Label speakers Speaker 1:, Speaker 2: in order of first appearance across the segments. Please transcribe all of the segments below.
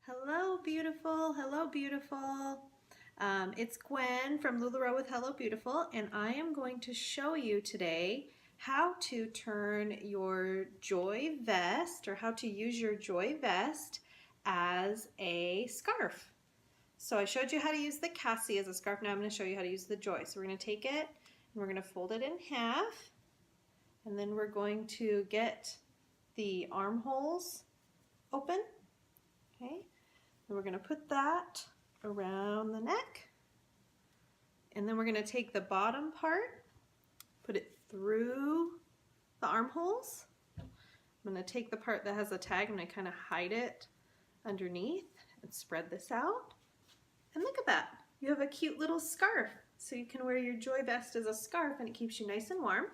Speaker 1: Hello, beautiful. Hello, beautiful. It's Gwen from LuLaRoe with Hello, Beautiful, and I am going to show you today how to turn your Joy vest or how to use your Joy vest as a scarf. So I showed you how to use the Cassie as a scarf. Now I'm going to show you how to use the Joy. So we're going to take it and we're going to fold it in half, and then we're going to get the armholes open. Okay. And we're going to put that around the neck, and then we're going to take the bottom part, put it through the armholes. I'm going to take the part that has a tag, I'm going to kind of hide it underneath and spread this out. And look at that, you have a cute little scarf. So you can wear your Joy vest as a scarf and it keeps you nice and warm.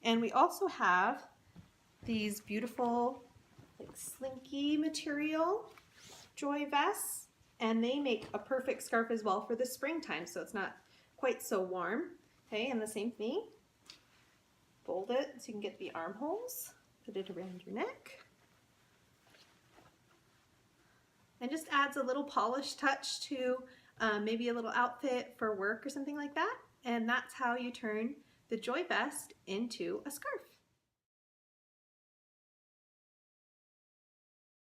Speaker 1: And we also have these beautiful like slinky material Joy vests, and they make a perfect scarf as well for the springtime, so it's not quite so warm. Okay, and the same thing, fold it so you can get the armholes, put it around your neck, and just adds a little polish touch to maybe a little outfit for work or something like that. And that's how you turn the Joy vest into a scarf.